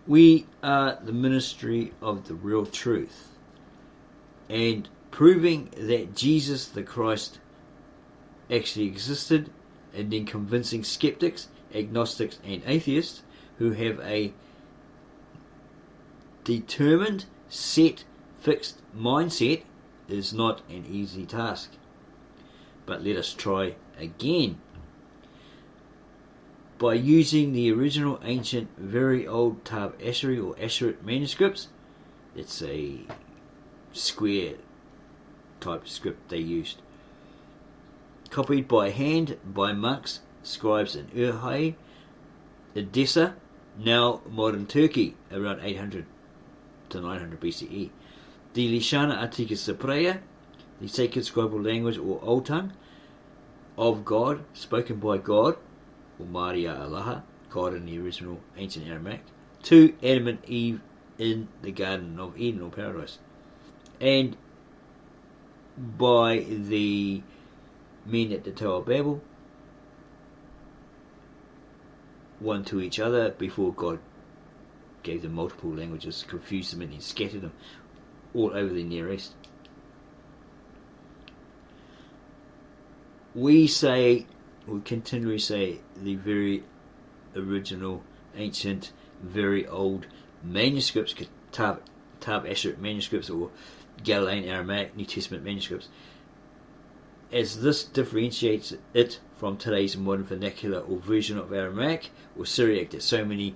We are the ministry of the real truth, and proving that Jesus the Christ actually existed, and then convincing skeptics, agnostics and atheists who have a determined, set, fixed mindset is not an easy task. But let us try again. By using the original ancient, very old Tab Asheri or Asherite manuscripts, it's a square type script they used, copied by hand by monks, scribes in Urhai, Edessa, now modern Turkey, around 800 to 900 BCE. The Lishana Atika Cypraea, the sacred scribal language or old tongue of God, spoken by God, or Maria Allaha, God in the original ancient Aramaic, to Adam and Eve in the Garden of Eden or Paradise, and by the men at the Tower of Babel, one to each other before God gave them multiple languages, confused them and then scattered them all over the Near East. We continually say the very original, ancient, very old manuscripts, Tab Asherite manuscripts or Galilean Aramaic New Testament manuscripts, as this differentiates it from today's modern vernacular or version of Aramaic or Syriac that so many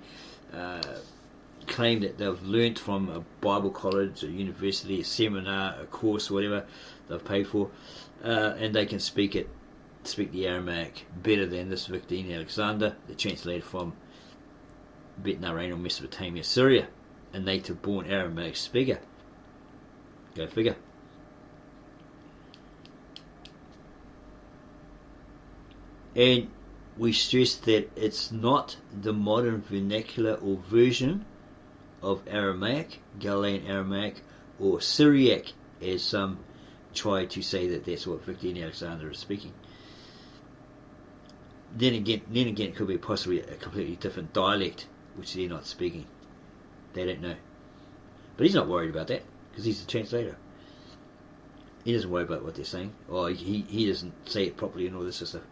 claim that they've learnt from a Bible college, a university, a seminar, a course, whatever they've paid for, and they can speak the Aramaic better than this Victor Alexander, the translator from Bet Narain or Mesopotamia, Syria, a native-born Aramaic speaker. Go figure. And we stress that it's not the modern vernacular or version of Aramaic, Galilean Aramaic, or Syriac, as some try to say that that's what Victor Alexander is speaking. Then again, it could be possibly a completely different dialect which they're not speaking. They don't know. But he's not worried about that because he's the translator. He doesn't worry about what they're saying. Or he doesn't say it properly and all this sort of stuff.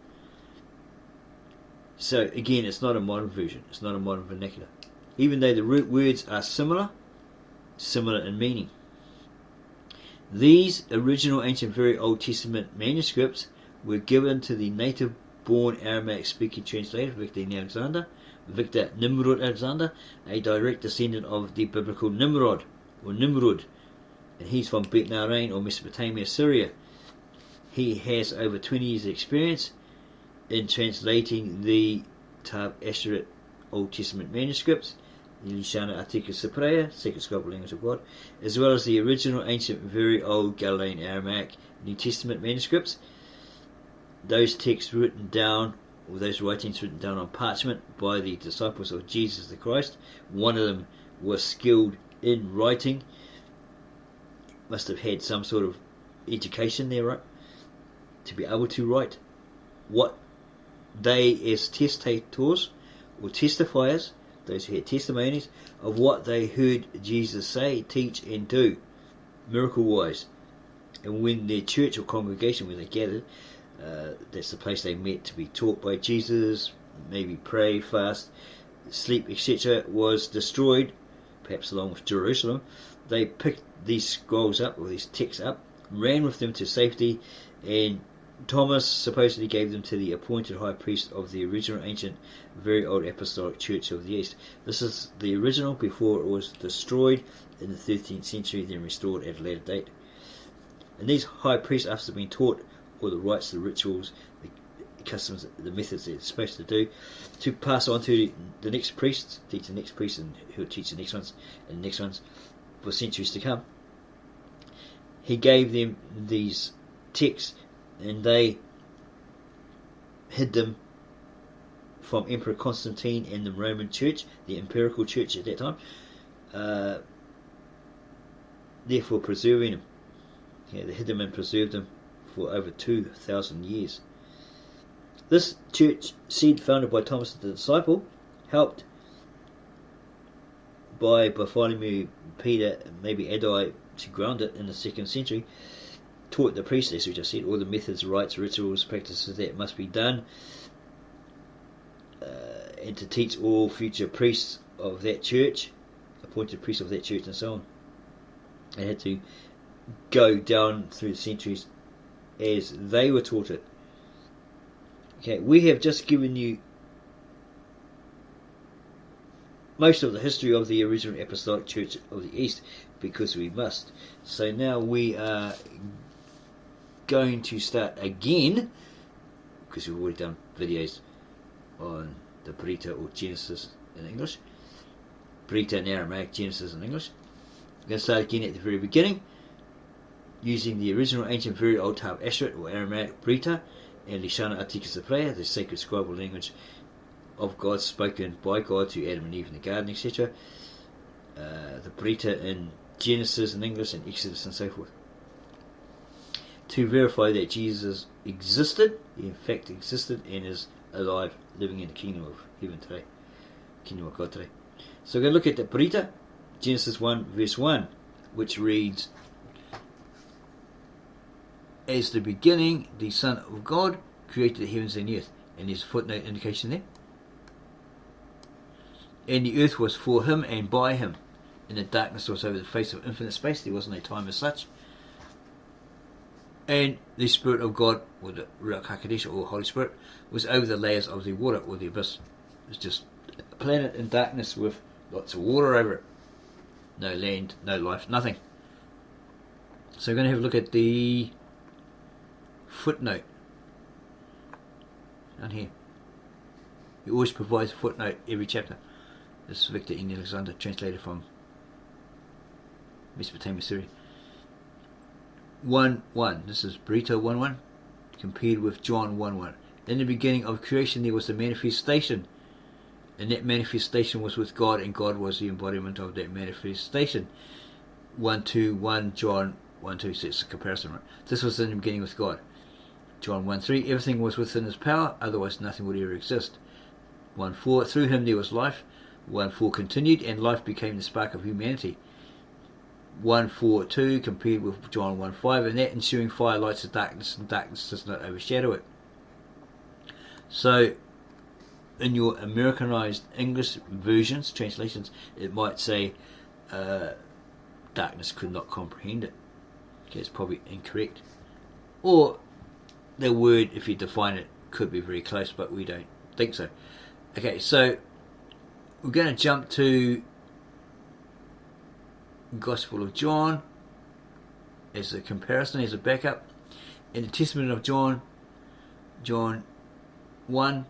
So again, it's not a modern version. It's not a modern vernacular. Even though the root words are similar in meaning. These original ancient very Old Testament manuscripts were given to the native-born Aramaic-speaking translator, Victor Nimrod Alexander, a direct descendant of the biblical Nimrod, or Nimrud, and he's from Bet Narain or Mesopotamia, Syria. He has over 20 years of experience in translating the Tab Asherite Old Testament manuscripts, the Lishana Atika Cypraea, sacred scribal language of God, as well as the original ancient very old Galilean Aramaic New Testament manuscripts. Those texts written down, or those writings written down on parchment by the disciples of Jesus the Christ. One of them was skilled in writing, must have had some sort of education there, right, to be able to write what they, as testators or testifiers, those who had testimonies of what they heard Jesus say, teach and do, miracle-wise. And when their church or congregation, when they gathered, that's the place they met to be taught by Jesus, maybe pray, fast, sleep, etc., was destroyed, perhaps along with Jerusalem. They picked these scrolls up, or these texts up, ran with them to safety, and Thomas supposedly gave them to the appointed high priest of the original ancient, very old apostolic church of the East. This is the original before it was destroyed in the 13th century, then restored at a later date. And these high priests, after being taught all the rites, the rituals, the customs, the methods they're supposed to do, to pass on to the next priests, teach the next priest, and who will teach the next ones, and the next ones for centuries to come. He gave them these texts, and they hid them from Emperor Constantine and the Roman Church, the Imperial Church at that time, therefore preserving them. Yeah, they hid them and preserved them for over 2,000 years. This church, seed founded by Thomas the disciple, helped by Bartholomew, Peter, maybe Addai, to ground it in the 2nd century, taught the priests, as we just said, all the methods, rites, rituals, practices that must be done, and to teach all future priests of that church, appointed priests of that church, and so on. They had to go down through the centuries as they were taught it. Okay, we have just given you most of the history of the original Apostolic Church of the East, because we must. So now we are going to start again, because we've already done videos on the Brita or Genesis in English, Brita in Aramaic, Genesis in English. We're going to start again at the very beginning, using the original ancient very old Tav Asheret or Aramaic Brita and Lishana Atika Prayer, the sacred scribal language of God spoken by God to Adam and Eve in the garden, etc. The Brita in Genesis in English and Exodus and so forth. To verify that Jesus existed, he in fact existed and is alive, living in the kingdom of heaven today, kingdom of God today. So we're going to look at the Brita, Genesis 1 verse 1, which reads, as the beginning, the Son of God created the heavens and the earth. And there's a footnote indication there. And the earth was for him and by him, and the darkness was over the face of infinite space. There wasn't a time as such. And the Spirit of God, or the Ruach HaKodesh, or Holy Spirit, was over the layers of the water, or the abyss. It was just a planet in darkness with lots of water over it. No land, no life, nothing. So we're going to have a look at the footnote down here. He always provides a footnote every chapter. This is Victor E. Alexander, translated from Mesopotamia, Syria. 1:1. This is Brita 1:1, compared with John 1:1. In the beginning of creation there was a manifestation, and that manifestation was with God, and God was the embodiment of that manifestation. 1:2, John 1:2, so it's a comparison, right? This was in the beginning with God. John 1:3, everything was within his power, otherwise nothing would ever exist. 1:4, through him there was life. 1:4 continued, and life became the spark of humanity. 1:4:2 compared with John 1:5, and that ensuing fire lights the darkness, and darkness does not overshadow it. So, in your Americanized English versions, translations, it might say darkness could not comprehend it. Okay, it's probably incorrect. Or the word, if you define it, could be very close, but we don't think so. Okay, so we're going to jump to Gospel of John as a comparison, as a backup. In the Testament of John, John 1,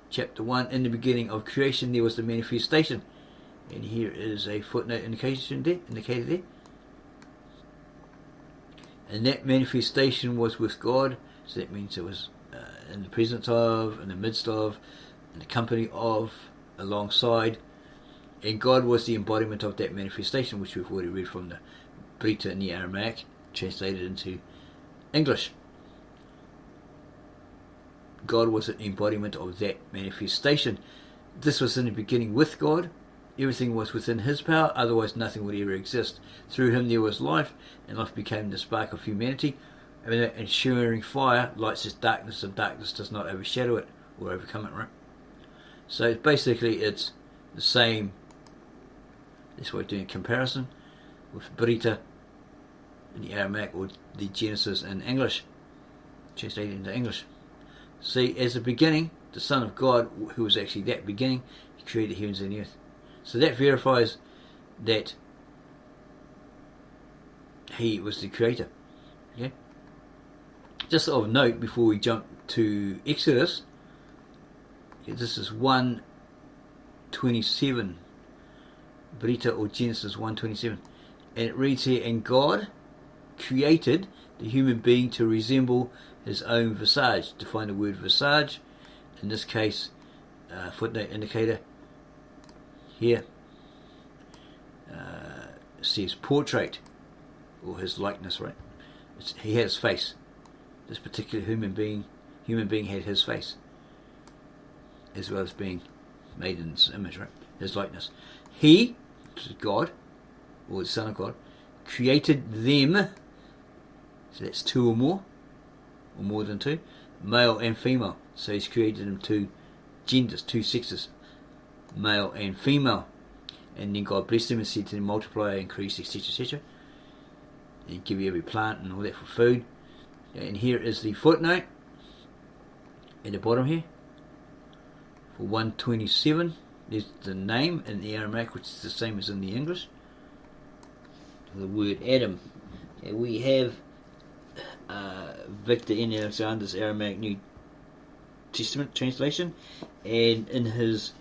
chapter 1, in the beginning of creation there was the manifestation. And here is a footnote indicated there. And that manifestation was with God, so that means it was in the presence of, in the midst of, in the company of, alongside. And God was the embodiment of that manifestation, which we've already read from the Brita in the Aramaic, translated into English. God was an embodiment of that manifestation. This was in the beginning with God. Everything was within his power, otherwise nothing would ever exist. Through him there was life, and life became the spark of humanity. And that ensuring fire lights its darkness, and darkness does not overshadow it or overcome it, right? So basically it's the same. This way of doing a comparison with Brita in the Aramaic, or the Genesis in English, translated into English. See, as the beginning, the Son of God, who was actually that beginning, he created the heavens and the earth. So that verifies that he was the creator. Okay? Just of note before we jump to Exodus, this is 1:27, Brita or Genesis 1:27, and it reads here, and God created the human being to resemble his own visage. To find the word visage, in this case, footnote indicator here says portrait, or his likeness, right? He had his face. This particular human being had his face, as well as being made in his image, right? His likeness. He God, or the Son of God, created them, so that's two or more than two, male and female. So he's created them two genders, two sexes, male and female. And then God blessed them and said to them, multiply, increase, etc., etc. And give you every plant and all that for food. And here is the footnote at the bottom here. For 127, there's the name in the Aramaic, which is the same as in the English. The word Adam. And we have Victor N. Alexander's Aramaic New Testament translation, and in his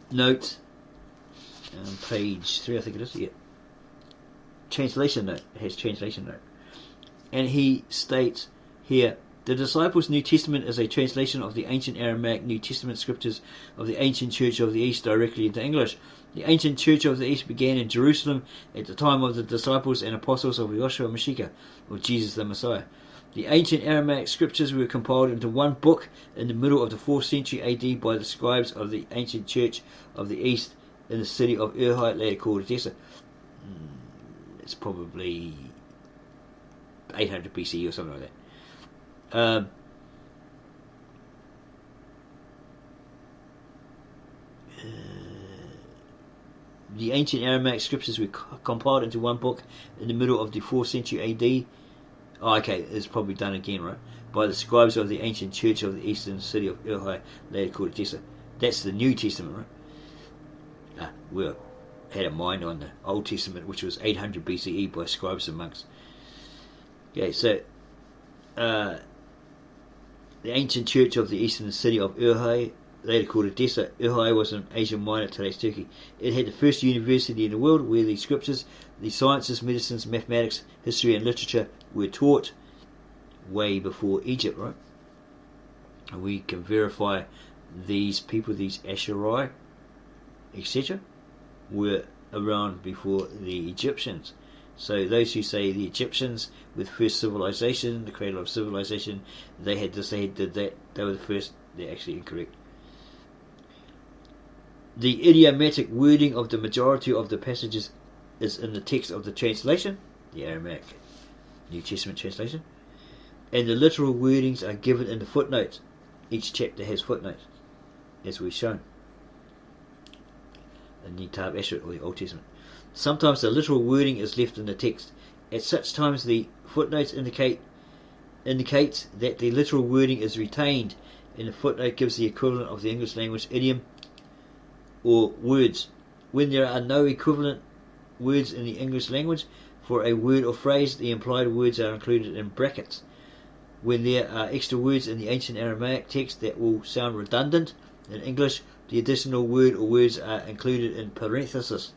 note, page 3, I think it is, yeah, translation note, it has translation note, and he states here, the Disciples' New Testament is a translation of the ancient Aramaic New Testament scriptures of the ancient Church of the East directly into English. The ancient Church of the East began in Jerusalem at the time of the disciples and apostles of Yeshua Mashiach, or Jesus the Messiah. The ancient Aramaic scriptures were compiled into one book in the middle of the 4th century AD by the scribes of the ancient Church of the East in the city of Ur, later called Edessa. It's probably 800 BCE or something like that. The ancient Aramaic scriptures were compiled into one book in the middle of the 4th century AD. Oh, okay, it's probably done again, right? By the scribes of the ancient Church of the Eastern city of Ur, later called Edessa. That's the New Testament, right? We had a mind on the Old Testament, which was 800 BCE by scribes and monks. Okay, so the ancient Church of the Eastern city of Ur, later called Edessa. Ur was in Asia Minor, today's Turkey. It had the first university in the world where the scriptures, the sciences, medicines, mathematics, history and literature were taught way before Egypt, right? And we can verify these people, these Asherai, etc., were around before the Egyptians. So those who say the Egyptians with first civilization, the cradle of civilization, they had this, they did that, they were the first, they're actually incorrect. The idiomatic wording of the majority of the passages is in the text of the translation, the Aramaic New Testament translation, and the literal wordings are given in the footnotes. Each chapter has footnotes, as we've shown. The Netab Eshet, or the Old Testament. Sometimes the literal wording is left in the text. At such times the footnotes indicates that the literal wording is retained, and the footnote gives the equivalent of the English language idiom or words. When there are no equivalent words in the English language for a word or phrase, the implied words are included in brackets. When there are extra words in the ancient Aramaic text that will sound redundant in English, the additional word or words are included in parentheses.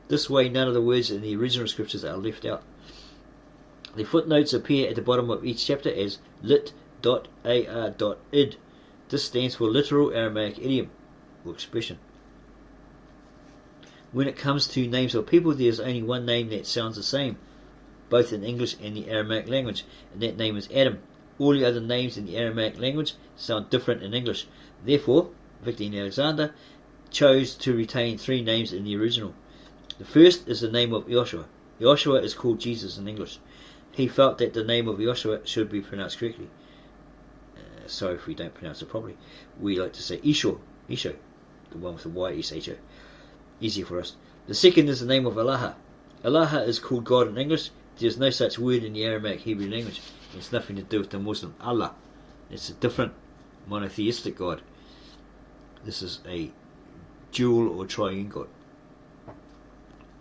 This way, none of the words in the original scriptures are left out. The footnotes appear at the bottom of each chapter as lit.ar.id. This stands for literal Aramaic idiom or expression. When it comes to names of people, there is only one name that sounds the same, both in English and the Aramaic language, and that name is Adam. All the other names in the Aramaic language sound different in English. Therefore, Victor N. Alexander chose to retain three names in the original. The first is the name of Yeshua. Yeshua is called Jesus in English. He felt that the name of Yeshua should be pronounced correctly. Sorry if we don't pronounce it properly. We like to say Isho, the one with the Y-S-H-O. Easier for us. The second is the name of Allah. Allah is called God in English. There is no such word in the Aramaic Hebrew language. It's nothing to do with the Muslim Allah. It's a different monotheistic God. This is a dual or triune God.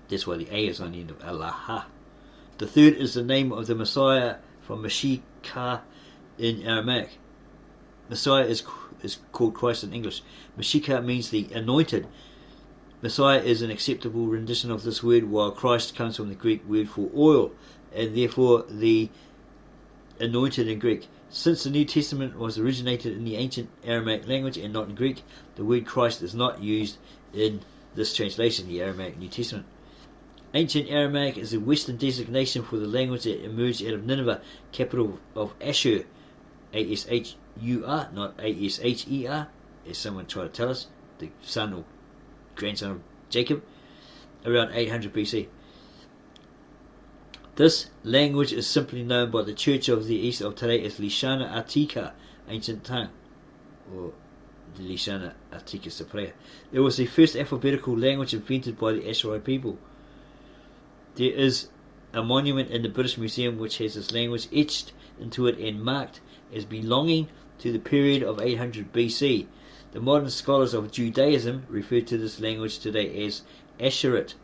That's why the A is on the end of Allah. The third is the name of the Messiah from Mashiach in Aramaic. Messiah is called Christ in English. Mashiach means the anointed. Messiah is an acceptable rendition of this word, while Christ comes from the Greek word for oil, and therefore the anointed in Greek. Since the New Testament was originated in the ancient Aramaic language and not in Greek, the word Christ is not used in this translation, the Aramaic New Testament. Ancient Aramaic is a Western designation for the language that emerged out of Nineveh, capital of Ashur, A-S-H-U-R, not A-S-H-E-R, as someone tried to tell us, the son or grandson of Jacob. around 800 BC. This language is simply known by the Church of the East of today as Lishana Atika, ancient tongue, or the Lishana Atika Saprea. It was the first alphabetical language invented by the Asharai people. There is a monument in the British Museum which has this language etched into it and marked as belonging to the period of 800 BC. The modern scholars of Judaism refer to this language today as Asherit.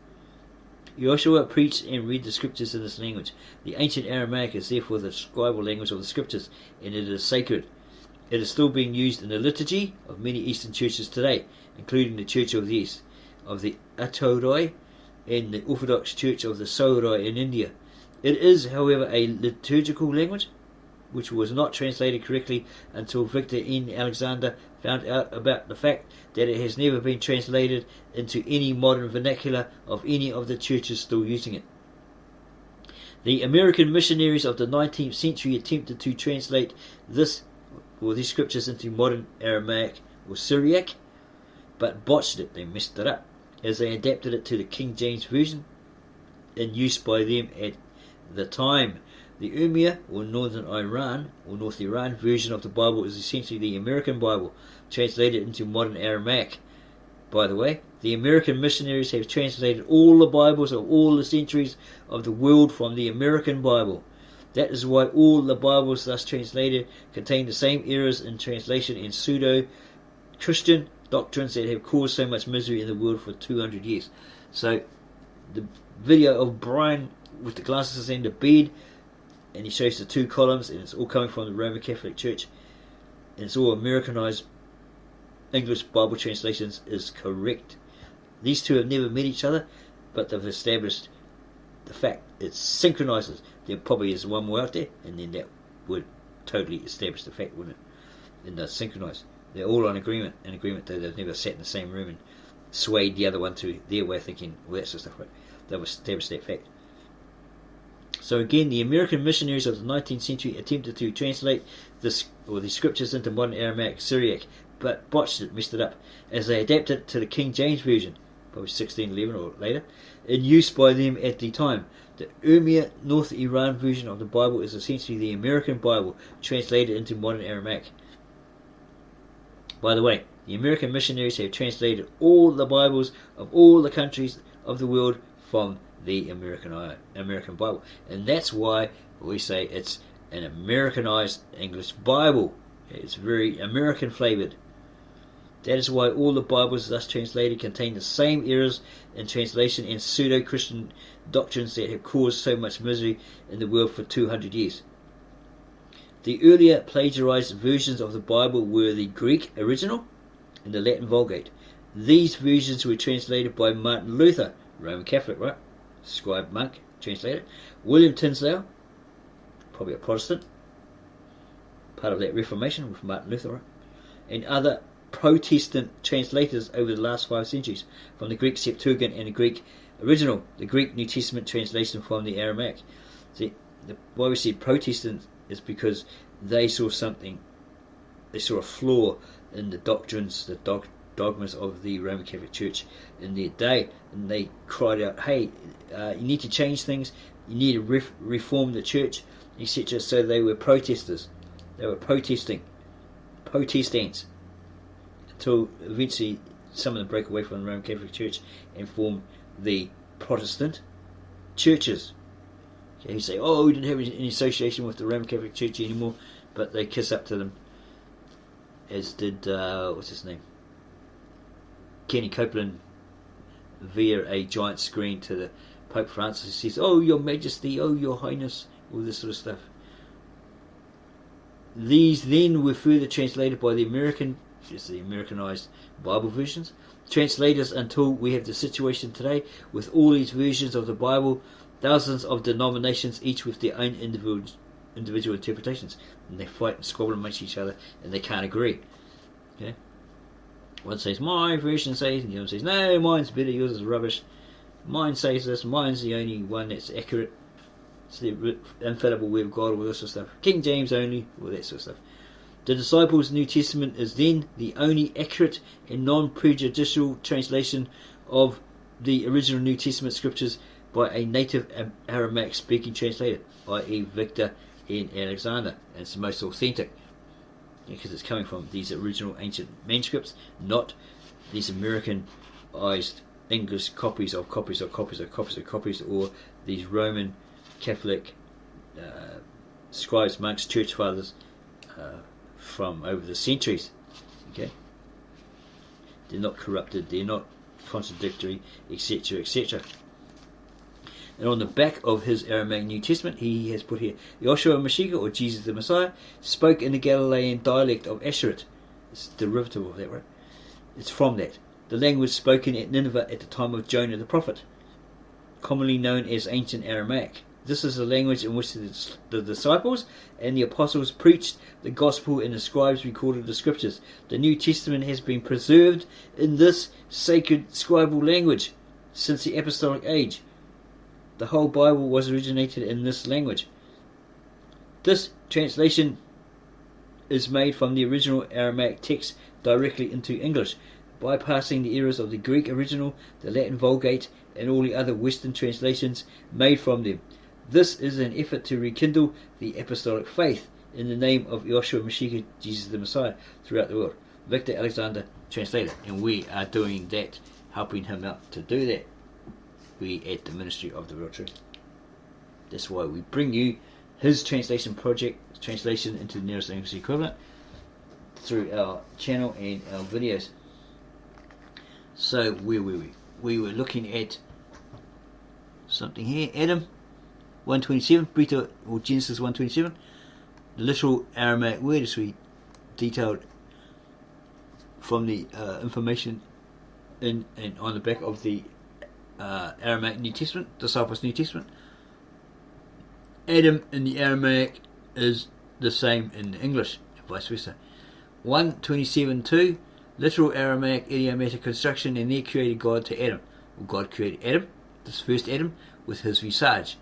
Yeshua preached and read the scriptures in this language. The ancient Aramaic is therefore the scribal language of the scriptures, and it is sacred. It is still being used in the liturgy of many Eastern churches today, including the Church of the East, of the Atorai, and the Orthodox Church of the Saurai in India. It is, however, a liturgical language, which was not translated correctly until Victor N. Alexander found out about the fact that it has never been translated into any modern vernacular of any of the churches still using it. The American missionaries of the 19th century attempted to translate these scriptures into modern Aramaic or Syriac, but botched it. They messed it up, as they adapted it to the King James Version in use by them at the time. The Urmia, or Northern Iran, or North Iran version of the Bible is essentially the American Bible, translated into modern Aramaic. By the way, the American missionaries have translated all the Bibles of all the centuries of the world from the American Bible. That is why all the Bibles thus translated contain the same errors in translation and pseudo-Christian doctrines that have caused so much misery in the world for 200 years. So, the video of Brian with the glasses and the beard, and he shows the two columns, and it's all coming from the Roman Catholic Church, and it's all Americanized English Bible translations, is correct. These two have never met each other, but they've established the fact. It synchronizes. There probably is one more out there, and then that would totally establish the fact, wouldn't it? And they're synchronized. They're all in agreement, though they've never sat in the same room and swayed the other one to their way of thinking, all that sort of stuff, right? They've established that fact. So again, the American missionaries of the 19th century attempted to translate the scriptures into modern Aramaic Syriac, but botched it, messed it up, as they adapted it to the King James Version, probably 1611 or later, in use by them at the time. The Urmia North Iran version of the Bible is essentially the American Bible, translated into modern Aramaic. By the way, the American missionaries have translated all the Bibles of all the countries of the world from the American Bible, and that's why we say it's an Americanized English Bible. It's very American flavored. That is why all the Bibles thus translated contain the same errors in translation and pseudo-Christian doctrines that have caused so much misery in the world for 200 years. The earlier plagiarized versions of the Bible were the Greek original and the Latin Vulgate. These versions were translated by Martin Luther, Roman Catholic, right? Scribe monk, translated. William Tyndale, probably a Protestant, part of that Reformation with Martin Luther, right? And other Protestant translators over the last 5 centuries, from the Greek Septuagint and the Greek original, the Greek New Testament translation from the Aramaic. See, why we say Protestant is because they saw a flaw in the doctrines, the dogmas of the Roman Catholic Church in their day, and they cried out, hey, you need to change things, you need to reform the church, etc. So they were protesters, they were protestants, until eventually some of them broke away from the Roman Catholic Church and formed the Protestant churches. Okay, you say, oh, we didn't have any association with the Roman Catholic Church anymore, but they kiss up to them, as did, what's his name? Kenny Copeland, via a giant screen to the Pope Francis. He says, oh, Your Majesty, oh, Your Highness, all this sort of stuff. These then were further translated by the Americanized Bible versions, translators, until we have the situation today with all these versions of the Bible, thousands of denominations, each with their own individual interpretations, and they fight and squabble amongst each other, and they can't agree. Okay? One says, my version says, and the other says, no, mine's better, yours is rubbish. Mine says this, mine's the only one that's accurate. It's the infallible word of God, all this sort of stuff. King James only, all that sort of stuff. The Disciples' New Testament is then the only accurate and non-prejudicial translation of the original New Testament scriptures by a native Aramaic speaking translator, i.e. Victor N. Alexander. And it's the most authentic because it's coming from these original ancient manuscripts, not these Americanized English copies, or these Roman Catholic scribes, monks, church fathers from over the centuries. Okay, they're not corrupted, they're not contradictory, etc., etc. And on the back of his Aramaic New Testament, he has put here, Yeshua Mashiach, or Jesus the Messiah, spoke in the Galilean dialect of Asherit. It's a derivative of that, right? It's from that. The language spoken at Nineveh at the time of Jonah the prophet, commonly known as Ancient Aramaic. This is the language in which the disciples and the apostles preached the gospel, and the scribes recorded the scriptures. The New Testament has been preserved in this sacred scribal language since the apostolic age. The whole Bible was originated in this language. This translation is made from the original Aramaic text directly into English, bypassing the errors of the Greek original, the Latin Vulgate, and all the other Western translations made from them. This is an effort to rekindle the apostolic faith in the name of Yeshua Mashiach, Jesus the Messiah, throughout the world. Victor Alexander, translator, and we are doing that, helping him out to do that. We at the Ministry of the Real Truth. That's why we bring you his translation project, translation into the nearest English equivalent, through our channel and our videos. So where were we? We were looking at something here. Adam 127, Beta or Genesis 127. The literal Aramaic word, as we detailed from the information in and on the back of the Aramaic New Testament, Disciples New Testament. Adam in the Aramaic is the same in English, and vice versa. 127.2, literal Aramaic idiomatic construction, and there created God to Adam. Well, God created Adam, this first Adam, with his visage,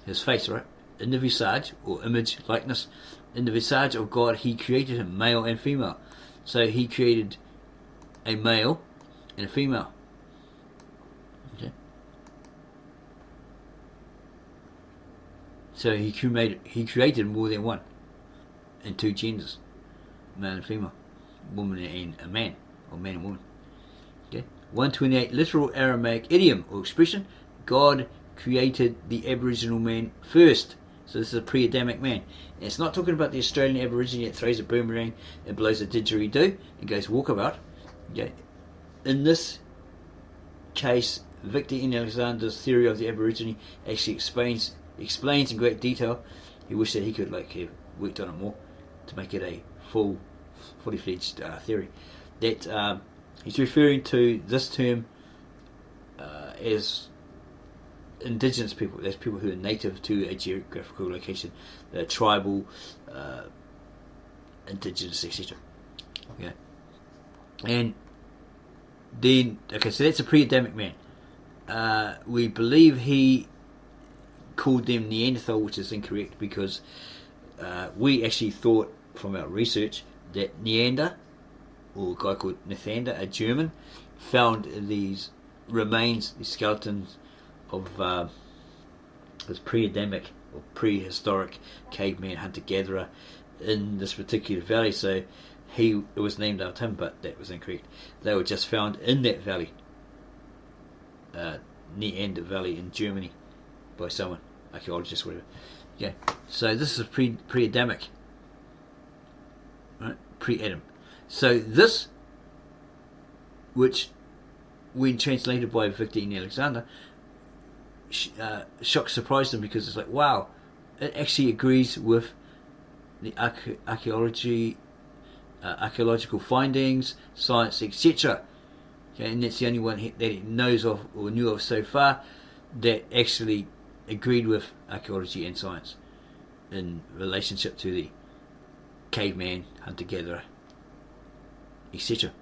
his face, right? In the visage, or image, likeness, in the visage of God, he created him, male and female. So he created a male and a female. Okay. So he created more than one, and two genders, male and female, woman and a man, or man and woman. Okay. 128, literal Aramaic idiom or expression, God created the Aboriginal man first. So this is a pre-Adamic man. And it's not talking about the Australian Aborigine that throws a boomerang and blows a didgeridoo and goes walkabout. Okay. In this case, Victor N. Alexander's theory of the Aborigine actually explains in great detail. He wished that he could have worked on it more to make it a fully fledged theory. That he's referring to this term as indigenous people. That's people who are native to a geographical location, tribal, indigenous, etc. Yeah. And then, okay, so that's a pre-Adamic man. We believe he called them Neanderthal, which is incorrect, because we actually thought from our research that Neander, or a guy called Nathander, a German, found these remains, these skeletons of this pre-Adamic or prehistoric caveman hunter-gatherer in this particular valley. So it was named after him, but that was incorrect. They were just found in that valley, Neander Valley in Germany, by someone, archaeologist, whatever. Yeah. So this is pre-Adamic, right? Pre-Adam. So this, which when translated by Victor N. Alexander, surprised them, because it's like, wow, it actually agrees with the archaeological findings, science, etc. Okay, and that's the only one that he knows of or knew of so far that actually agreed with archaeology and science in relationship to the caveman, hunter-gatherer, etc.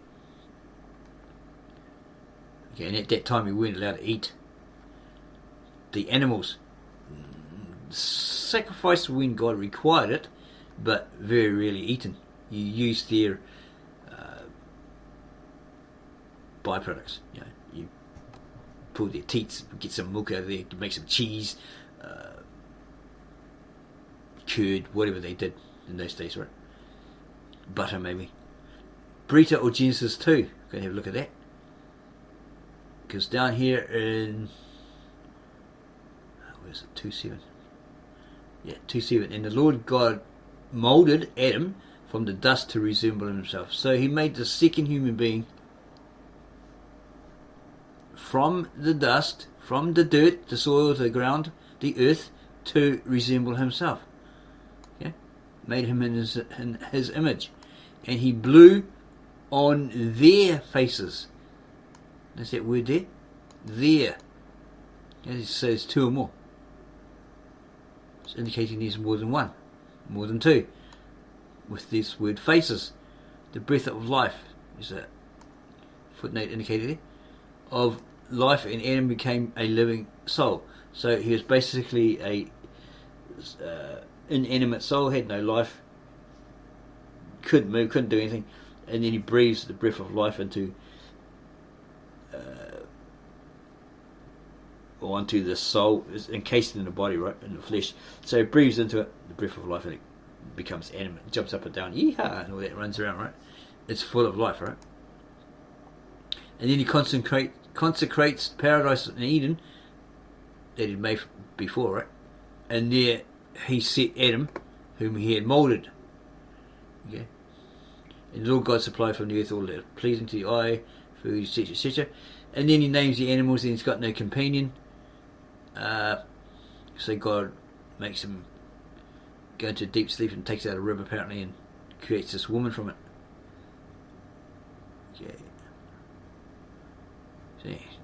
Okay, and at that time we weren't allowed to eat the animals. Sacrificed when God required it, but very rarely eaten. You use their byproducts. You pull their teats, get some milk out of there, make some cheese, curd, whatever they did in those days, right? Butter maybe. Brita or Genesis 2. Go and have a look at that. Because down here in, where's it, 2:7? Yeah, 2:7. And the Lord God moulded Adam from the dust to resemble himself. So he made the second human being from the dust, from the dirt, the soil, the ground, the earth, to resemble himself. Yeah? Made him in his image. And he blew on their faces. That's that word there? There. It says two or more. It's indicating there's more than one, more than two. With this word faces. The breath of life is a footnote indicated there. Of life, and Adam became a living soul. So he was basically a inanimate soul, had no life, couldn't move, couldn't do anything, and then he breathes the breath of life into or onto the soul. It's encased in the body, right, in the flesh. So he breathes into it the breath of life, and it becomes animate. It jumps up and down, yeehaw, and all that, runs around, right? It's full of life, right? And then he consecrates paradise in Eden that he'd made before, right? And there he set Adam, whom he had moulded. Okay. And the Lord God supplied from the earth all that pleasing to the eye, food, etc., etc. And then he names the animals, and he's got no companion. So God makes him go into deep sleep and takes out a rib apparently and creates this woman from it. Okay.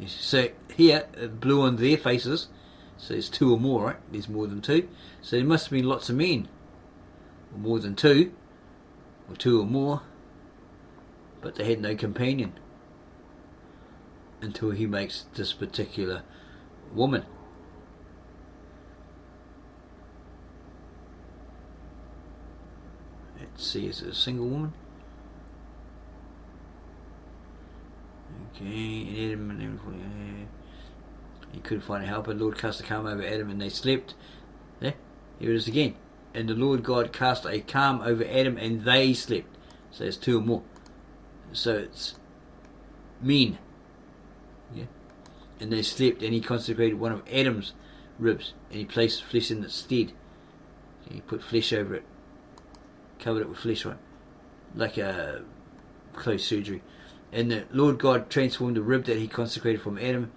So here, it blew on their faces. So there's two or more, right? There's more than two. So there must have been lots of men. Or more than two. Or two or more. But they had no companion. Until he makes this particular woman. Let's see, is it a single woman? Okay, and Adam and everything. He couldn't find a helper. The Lord cast a calm over Adam, and they slept. There, here it is again. And the Lord God cast a calm over Adam, and they slept. So there's two or more. So it's men. Yeah. And they slept, and he consecrated one of Adam's ribs, and he placed flesh in its stead. He put flesh over it, covered it with flesh, right? Like a closed surgery. And the Lord God transformed the rib that he consecrated from Adam,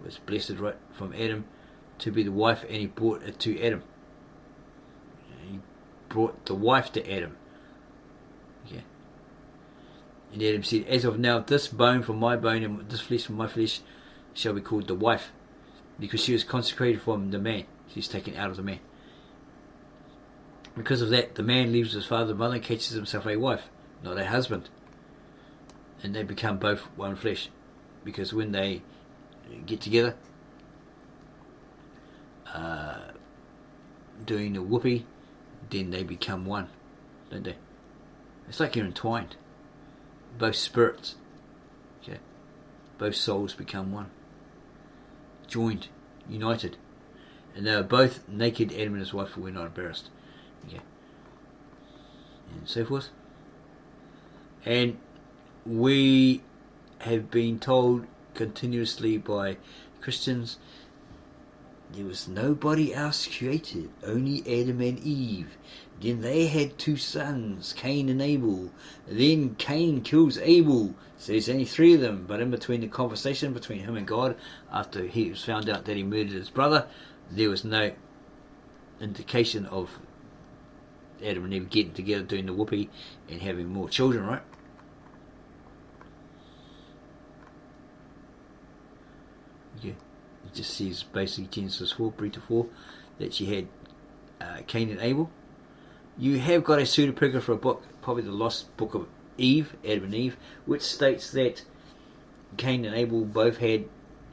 was blessed, right, from Adam, to be the wife, and he brought it to Adam. He brought the wife to Adam. Okay. And Adam said, as of now, this bone from my bone and this flesh from my flesh shall be called the wife, because she was consecrated from the man. She's taken out of the man. Because of that, the man leaves his father and mother and catches himself a wife, not a husband. And they become both one flesh. Because when they get together, doing the whoopee, then they become one, don't they? It's like you're entwined. Both spirits, okay, both souls become one, joined, united, and they are both naked. Adam and his wife were not embarrassed, okay, and so forth. And we have been told continuously by Christians there was nobody else created, only Adam and Eve. Then they had two sons, Cain and Abel. Then Cain kills Abel. So there's only three of them. But in between the conversation between him and God, after he was found out that he murdered his brother, there was no indication of Adam and Eve getting together, doing the whoopee, and having more children, right? Yeah. It just says basically Genesis 4, Brita 4, that she had Cain and Abel. You have got a pseudepigrapha for a book, probably the Lost Book of Eve, Adam and Eve, which states that Cain and Abel both had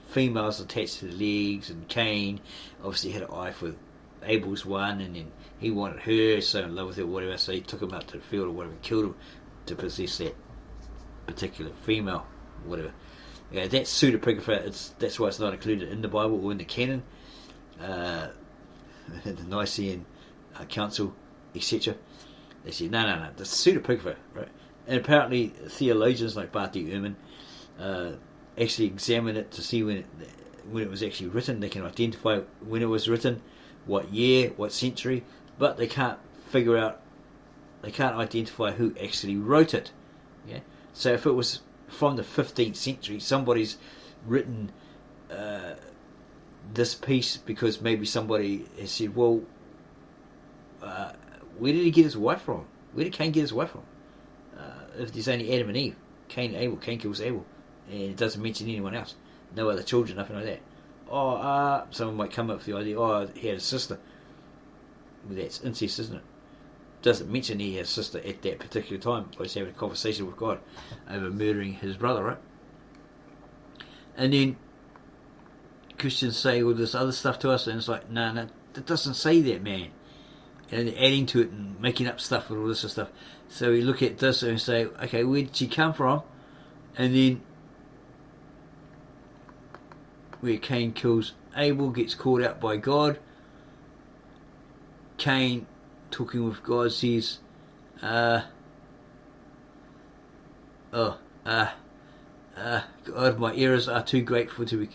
females attached to the legs, and Cain obviously had an eye for Abel's one, and then he wanted her, so in love with her, whatever, so he took him out to the field or whatever, and killed him to possess that particular female, whatever. Yeah, that's pseudepigrapha. That's why it's not included in the Bible or in the canon, the Nicene Council, etc. They said no, the pseudepigrapha, right? And apparently theologians like Barty Ehrman actually examine it to see when it was actually written. They can identify when it was written, what year, what century, but they can't identify who actually wrote it. Yeah. So if it was from the 15th century, somebody's written this piece because maybe somebody has said, well, where did he get his wife from? Where did Cain get his wife from? If there's only Adam and Eve, Cain and Abel, Cain kills Abel, and it doesn't mention anyone else, no other children, nothing like that. Someone might come up with the idea, he had a sister. Well, that's incest, isn't it? Doesn't mention he had a sister at that particular time. He's having a conversation with God over murdering his brother, right? And then Christians say all this other stuff to us, and it's like, no, that doesn't say that, man. And they're adding to it and making up stuff and all this stuff. So we look at this and say, okay, where did she come from? And then where Cain kills Abel, gets called out by God. Cain, talking with God, says, God, my errors are too great to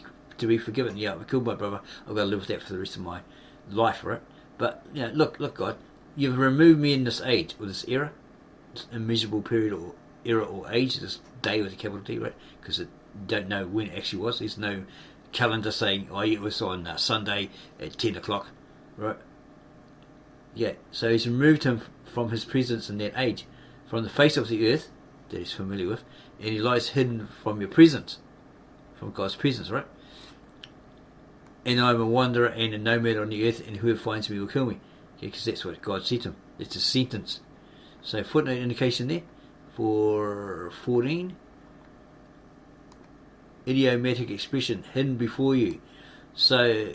be forgiven. Yeah, I killed my brother. I've got to live with that for the rest of my life, right? But look, God, you've removed me in this age or this era, this immeasurable period or era or age, this day with a capital D, right? Because I don't know when it actually was. There's no calendar saying, it was on Sunday at 10 o'clock, right? Yeah, so he's removed him from his presence in that age, from the face of the earth that he's familiar with, and he lies hidden from your presence, from God's presence, right? And I'm a wanderer and a nomad on the earth, and whoever finds me will kill me. Okay, because that's what God said to him. It's a sentence. So footnote indication there for 14. Idiomatic expression, hidden before you. So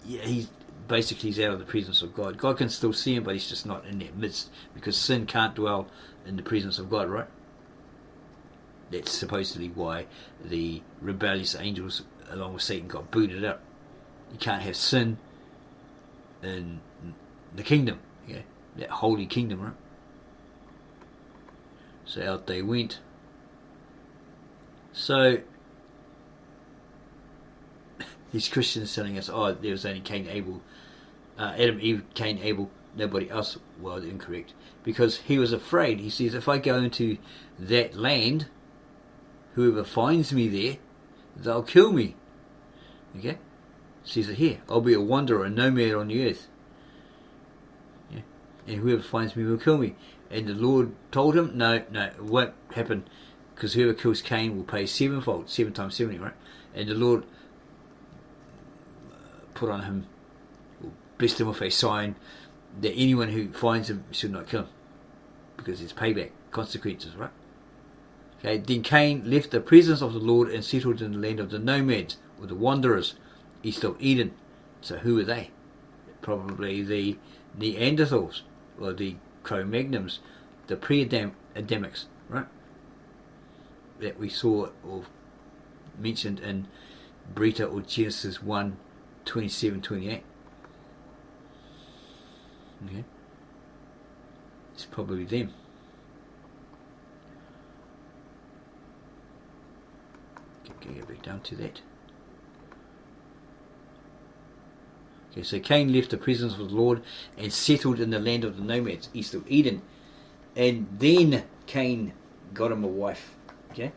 he's out of the presence of God. God can still see him, but he's just not in their midst, because sin can't dwell in the presence of God, right? That's supposedly why the rebellious angels, along with Satan, got booted out. You can't have sin in the kingdom, that holy kingdom, right? So out they went. So these Christians telling us, there was only Cain, Abel, Adam, Eve, Cain, Abel, nobody else. Well, they're incorrect, because he was afraid. He says, if I go into that land, whoever finds me there, they'll kill me. Okay? Says it here. I'll be a wanderer, a nomad on the earth. Yeah? And whoever finds me will kill me. And the Lord told him, no, it won't happen, because whoever kills Cain will pay sevenfold, 7 times 70, right? And the Lord put on him, or blessed him with a sign that anyone who finds him should not kill him, because it's payback, consequences, right? Okay, then Cain left the presence of the Lord and settled in the land of the nomads, or the wanderers, east of Eden. So who were they? Probably the Neanderthals, or the Cro-Magnons, the pre-Adamics, right? That we saw or mentioned in Brita or Genesis 1, 27, 28. Okay. It's probably them. Okay, get back down to that. Okay, so Cain left the presence of the Lord and settled in the land of the nomads, east of Eden. And then Cain got him a wife. Okay?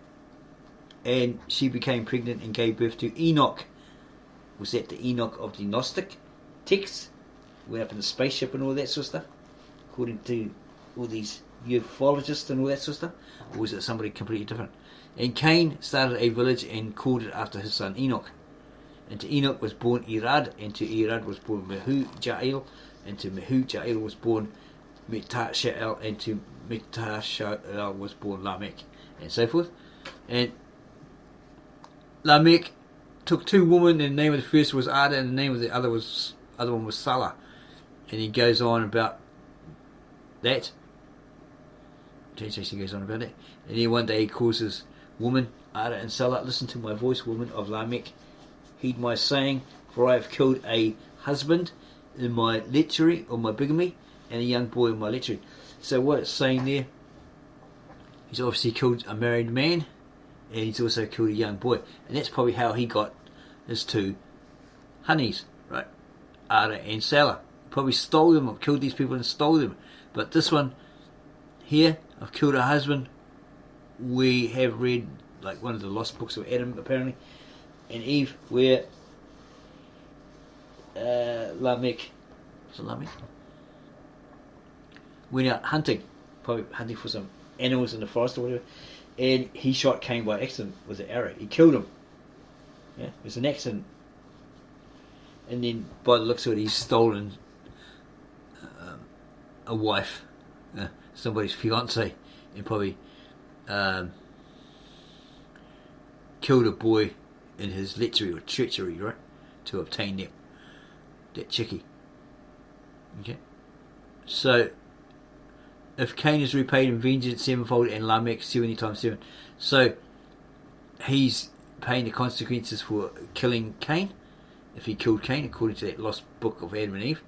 And she became pregnant and gave birth to Enoch. Was that the Enoch of the Gnostic texts? Went up in the spaceship and all that sort of stuff? According to all these ufologists and all that sort of stuff? Or was it somebody completely different? And Cain started a village and called it after his son Enoch. And to Enoch was born Irad, and to Irad was born Mehujael, and to Mehujael was born Metashael, and to Metashael was born Lamech, and so forth. And Lamech took 2 women, and the name of the first was Ada, and the name of the other one was Salah. And he goes on about that. JJC goes on about that. And then one day he calls his woman Ada and Salah, listen to my voice, woman of Lamech. Heed my saying, for I have killed a husband in my lechery, or my bigamy, and a young boy in my lechery. So what it's saying there, he's obviously killed a married man, and he's also killed a young boy. And that's probably how he got his two honeys, right? Ada and Salah. Probably stole them, or killed these people and stole them. But this one here, I've killed a husband, we have read like one of the lost books of Adam apparently and Eve, where Lamech went out hunting, probably hunting for some animals in the forest or whatever, and he shot Cain by accident with an arrow. He killed him. Yeah, it was an accident. And then by the looks of it, he's stolen a wife, somebody's fiance, and probably killed a boy in his lechery or treachery, right, to obtain that chickie. Okay, so if Cain is repaid in vengeance sevenfold, and Lamech 70 times 7, so he's paying the consequences for killing Cain. If he killed Cain, according to that lost book of Adam and Eve,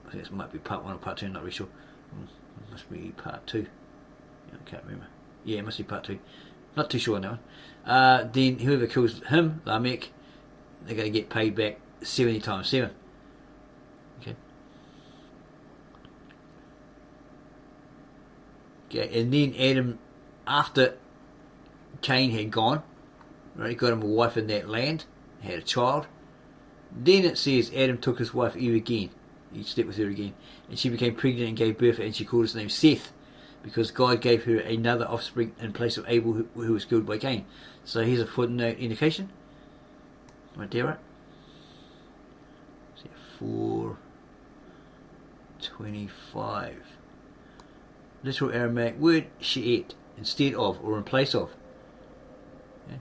I think this might be part 1 or part 2. I'm not really sure. It must be part 2. I can't remember. Yeah, it must be part 2. Not too sure on that one. Then whoever kills him, Lamech, they're going to get paid back 70 times 7. Okay. Okay, and then Adam, after Cain had gone, right, he got him a wife in that land, had a child. Then it says Adam took his wife Eve again. He slept with her again, and she became pregnant and gave birth, and she called his name Seth, because God gave her another offspring in place of Abel, who was killed by Cain. So here's a footnote indication. Right there, right? 4:25. Literal Aramaic word she'et, instead of or in place of. Okay.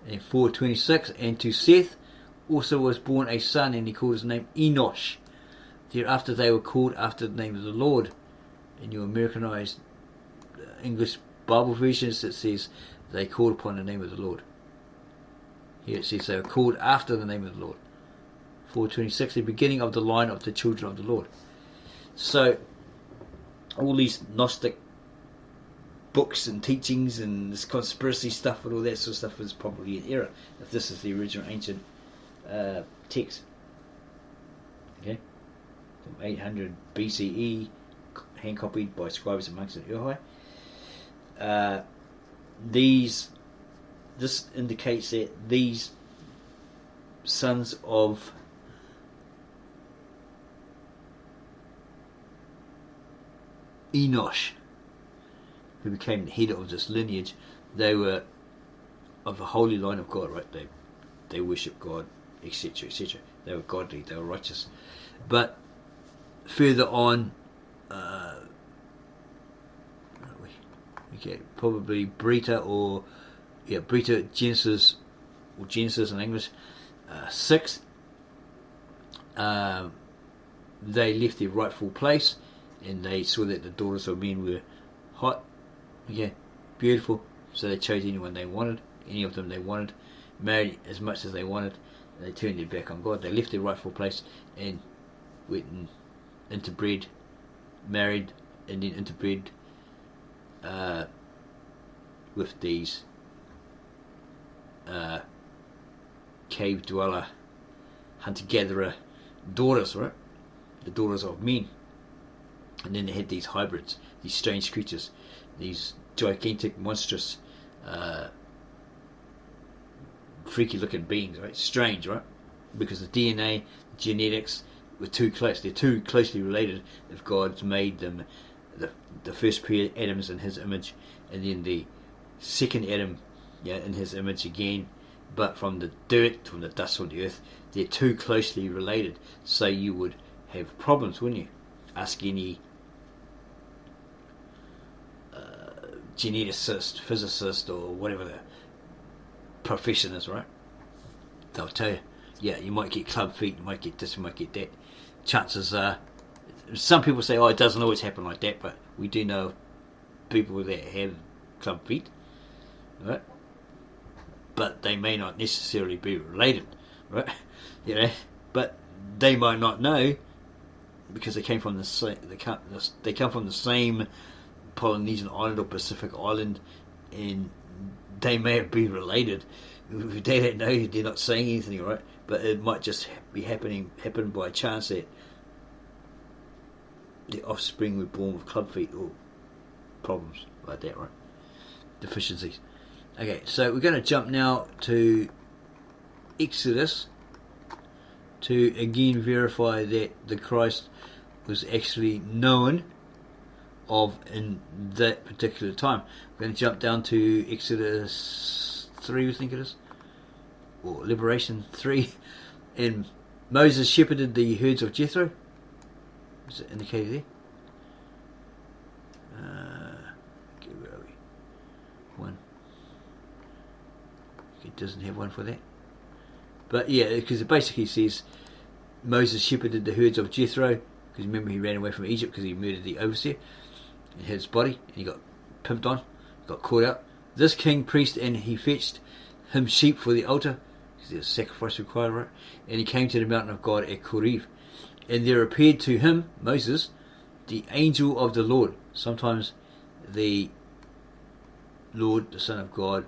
And 4:26, and to Seth also was born a son, and he called his name Enosh. Thereafter they were called after the name of the Lord. In your Americanized English Bible versions, it says they called upon the name of the Lord. Here it says they were called after the name of the Lord. 4:26, the beginning of the line of the children of the Lord. So all these Gnostic books and teachings and this conspiracy stuff and all that sort of stuff is probably an error, if this is the original ancient text. Okay, from 800 BCE, hand copied by scribes and monks in Ur. This indicates that these sons of Enosh, who became the head of this lineage, they were of the holy line of God, right? They worship God, etc., etc. They were godly, they were righteous. But further on, okay, probably Brita Genesis, or Genesis in English, 6. They left their rightful place, and they saw that the daughters of men were hot, okay, beautiful. So they chose anyone they wanted, any of them they wanted, married as much as they wanted. And they turned their back on God. They left their rightful place and went and interbred, married, and then interbred with these cave dweller, hunter-gatherer daughters, right? The daughters of men. And then they had these hybrids, these strange creatures, these gigantic, monstrous, freaky looking beings, right? Strange, right? Because the DNA, the genetics were too close. They're too closely related if God's made them the first pair Adams in his image, and then the second Adam, yeah, in his image again, but from the dirt, from the dust of the earth. They're too closely related, so you would have problems, wouldn't you? Ask any geneticist, physicist, or whatever the profession is, right? They'll tell you, yeah, you might get club feet, you might get this, you might get that. Chances are, some people say, oh, it doesn't always happen like that, but we do know people that have club feet, right? but they may not necessarily be related, right? But they might not know, because they came from the same. They come from the same Polynesian island or Pacific island, and they may be related. They don't know. They're not saying anything, right? But it might just be happen by chance that the offspring were born with club feet or problems like that, right? Deficiencies. Okay, so we're going to jump now to Exodus to again verify that the Christ was actually known of in that particular time. We're going to jump down to Exodus 3, I think it is, or Liberation 3. And Moses shepherded the herds of Jethro. Is it indicated there? Okay, where are we? One. It doesn't have one for that. But yeah, because it basically says Moses shepherded the herds of Jethro, because remember he ran away from Egypt because he murdered the overseer and had his body, and he got pimped on, got caught out. This king priest, and he fetched him sheep for the altar, because there's a sacrifice required, right? And he came to the mountain of God at Horeb, and there appeared to him, Moses, the angel of the Lord. Sometimes the Lord, the Son of God,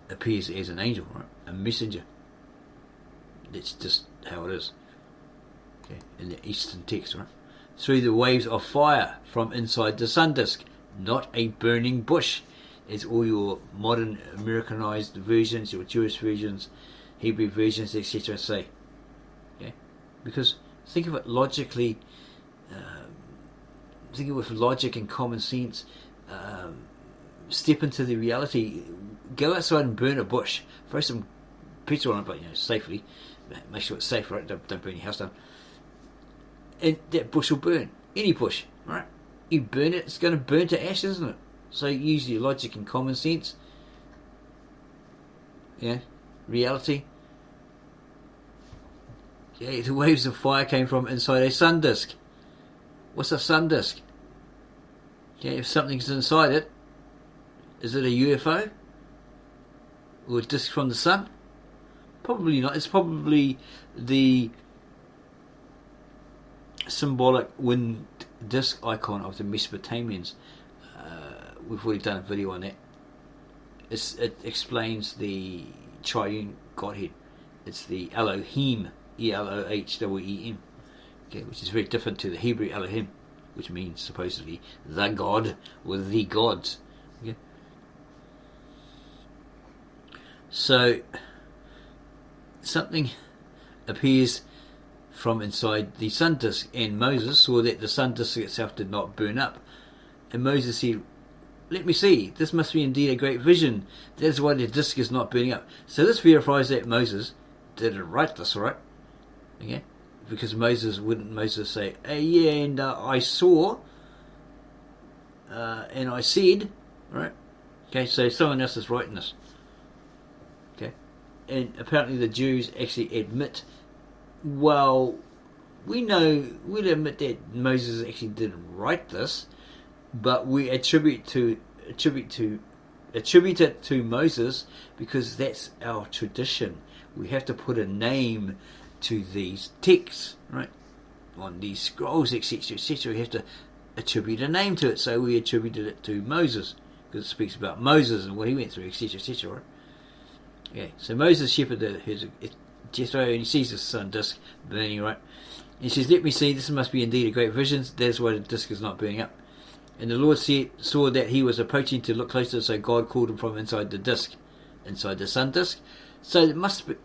appears as an angel, right? A messenger. That's just how it is. Okay, in the Eastern text, right? Through the waves of fire from inside the sun disk, not a burning bush, as all your modern Americanized versions, your Jewish versions, Hebrew versions, etc. say. Okay, because think of it logically. Think of it with logic and common sense. Step into the reality. Go outside and burn a bush. Throw some petrol on it, but safely. Make sure it's safe, right? Don't burn your house down. And that bush will burn. Any bush, right? You burn it, it's going to burn to ashes, isn't it? So use your logic and common sense. Yeah, reality. Yeah, the waves of fire came from inside a sun disk. What's a sun disk? Yeah, if something's inside it, is it a UFO? Or a disk from the sun? Probably not. It's probably the symbolic wind disk icon of the Mesopotamians. We've already done a video on that. It explains the triune Godhead. It's the Elohim, Elohim, okay, which is very different to the Hebrew Elohim, which means supposedly the God or the gods. Okay? So something appears from inside the sun disk, and Moses saw that the sun disk itself did not burn up. And Moses said, "Let me see, this must be indeed a great vision. That is why the disk is not burning up." So this verifies that Moses didn't write this, right? Okay, because Moses say, "Hey, yeah, and I saw, and I said," right? Okay, so someone else is writing this. Okay, and apparently the Jews actually admit, well, we'll admit that Moses actually didn't write this, but we attribute it to Moses because that's our tradition. We have to put a name to these texts, right? On these scrolls, etc., etc. We have to attribute a name to it, so we attributed it to Moses because it speaks about Moses and what he went through, etc., etc. Right? Okay, so Moses shepherded Jethro, and he sees the sun disk burning, right? And he says, "Let me see, this must be indeed a great vision. That's why the disk is not burning up." And the Lord saw that he was approaching to look closer, so God called him from inside the disk, inside the sun disk. So it must be,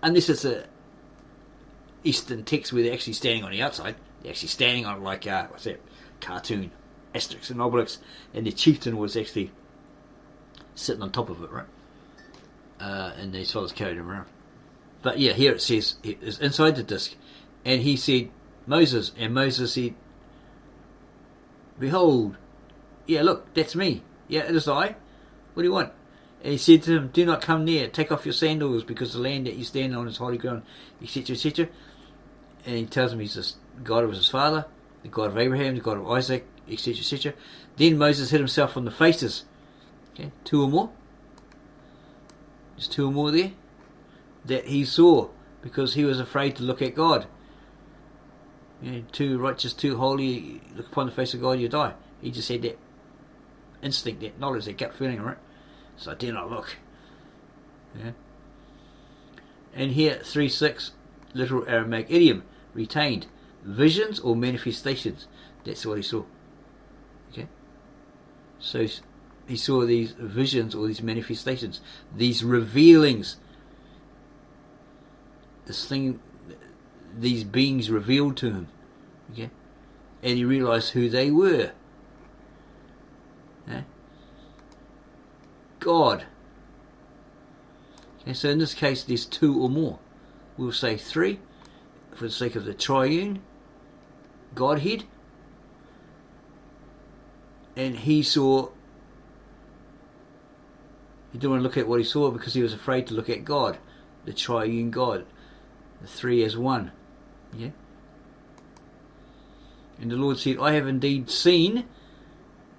unless it's a Eastern text where they're actually standing on the outside, they're actually standing on like what's that cartoon, Asterix and Obelix, and the chieftain was actually sitting on top of it, right? And these fellows carried him around. But yeah, here it says it is inside the disk, and he said, "Moses," and Moses said, "Behold, yeah, look, that's me. Yeah, it is I. What do you want?" And he said to him, "Do not come near. Take off your sandals, because the land that you stand on is holy ground," etc., etc. And he tells him he's the God of his father, the God of Abraham, the God of Isaac, etc., etc. Then Moses hid himself from the faces, okay, two or more, There's two or more there that he saw because he was afraid to look at God. Too righteous, too holy, look upon the face of God, you die. He just had that instinct, that knowledge, that gut feeling, right? So I dare not look. Yeah. And here, 3:6, literal Aramaic idiom, retained. Visions or manifestations. That's what he saw. Okay? So he saw these visions or these manifestations, these revealings. These beings revealed to him. Okay? And he realized who they were. Okay? God. Okay, so in this case there's two or more. We'll say three for the sake of the triune Godhead. And he didn't want to look at what he saw because he was afraid to look at God, the triune God, the three as one. Yeah. And the Lord said, I have indeed seen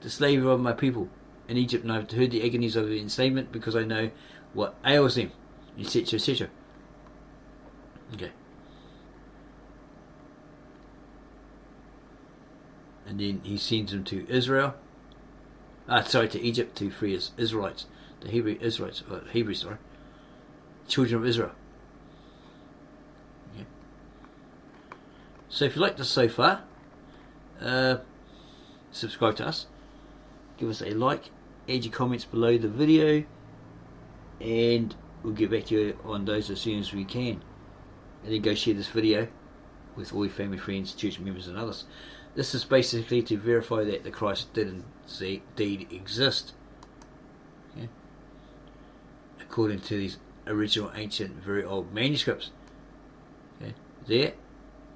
the slavery of my people in Egypt, and I have heard the agonies of the enslavement, because I know what ails them, etc., etc. Okay. And then he sends them to Israel. To Egypt to free his Israelites, the Hebrews, children of Israel. Okay. So if you like this so far, subscribe to us, give us a like, add your comments below the video, and we'll get back to you on those as soon as we can. And then go share this video with all your family, friends, church members and others. This is basically to verify that the Christ did indeed exist, okay, according to these original ancient very old manuscripts. Okay. There,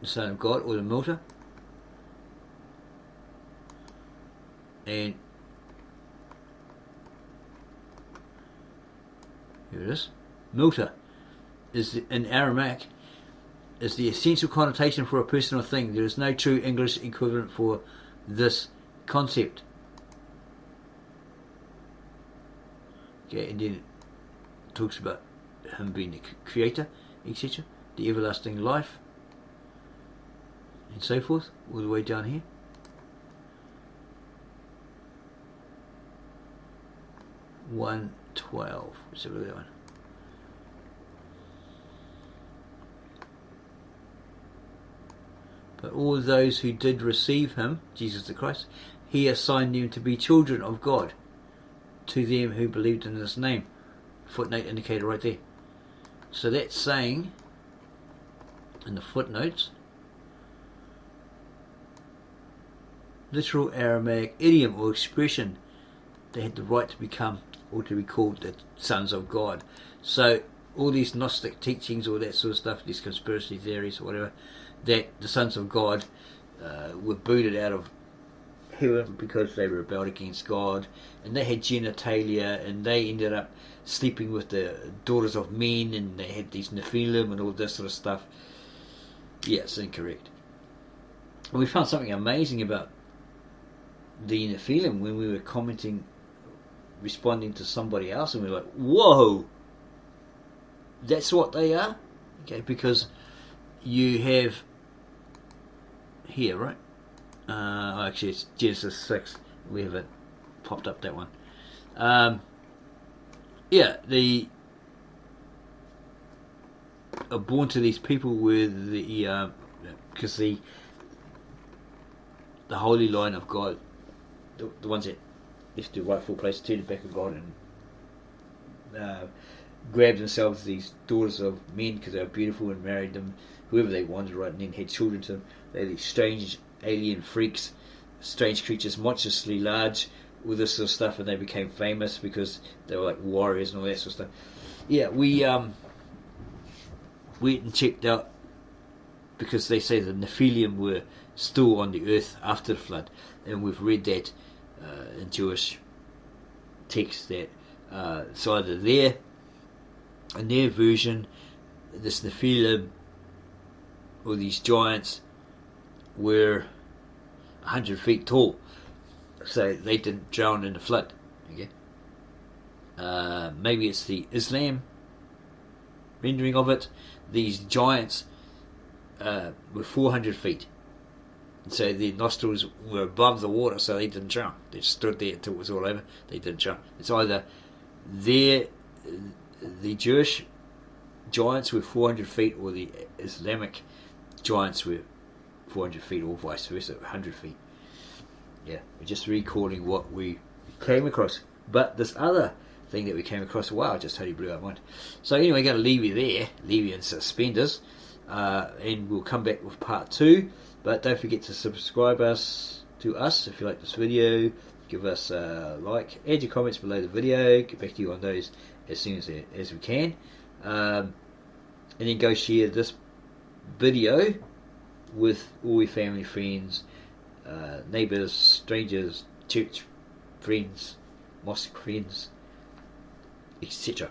the Son of God, or the Milter, and here it is. Milter is in Aramaic is the essential connotation for a person or thing. There is no true English equivalent for this concept. Okay, and then it talks about him being the creator, etc., the everlasting life, and so forth, all the way down here. One 12. Let's have a look at that one. But all those who did receive him, Jesus the Christ, he assigned them to be children of God, to them who believed in his name. Footnote indicated right there. So that's saying, in the footnotes, literal Aramaic idiom or expression, they had the right to become, or to be called, the sons of God. So all these Gnostic teachings, all that sort of stuff, these conspiracy theories or whatever, that the sons of God were booted out of heaven because they rebelled against God, and they had genitalia, and they ended up sleeping with the daughters of men, and they had these Nephilim and all this sort of stuff. Yeah, it's incorrect. And we found something amazing about the Nephilim when we were responding to somebody else, and we were like, whoa, that's what they are? Okay, because you have here, right? Actually, it's Genesis 6. We have it popped up, that one. Yeah, they are born to these people with the because the holy line of God, the ones that left the rightful place, turned back of God, and grabbed themselves these daughters of men because they were beautiful, and married them, whoever they wanted, right, and then had children to them. They're these strange alien freaks, strange creatures, monstrously large, all this sort of stuff, and they became famous because they were like warriors and all that sort of stuff. Yeah, we went and checked out, because they say the Nephilim were still on the earth after the flood, and we've read that in Jewish text, that it's either there, in their version, this Nephilim, or these giants, were 100 feet tall, so they didn't drown in the flood. Okay, maybe it's the Islam rendering of it, these giants were 400 feet. And so their nostrils were above the water, so they didn't jump. They stood there until it was all over. They didn't jump. It's either the Jewish giants were 400 feet, or the Islamic giants were 400 feet, or vice versa, 100 feet. Yeah, we're just recalling what we came across. But this other thing that we came across, wow, just totally blew our mind. So anyway, I'm going to leave you there, leave you in suspenders, and we'll come back with part 2. But don't forget to subscribe to us if you like this video. Give us a like, add your comments below the video, get back to you on those as soon as we can, and then go share this video with all your family, friends, neighbours, strangers, church friends, mosque friends, etc.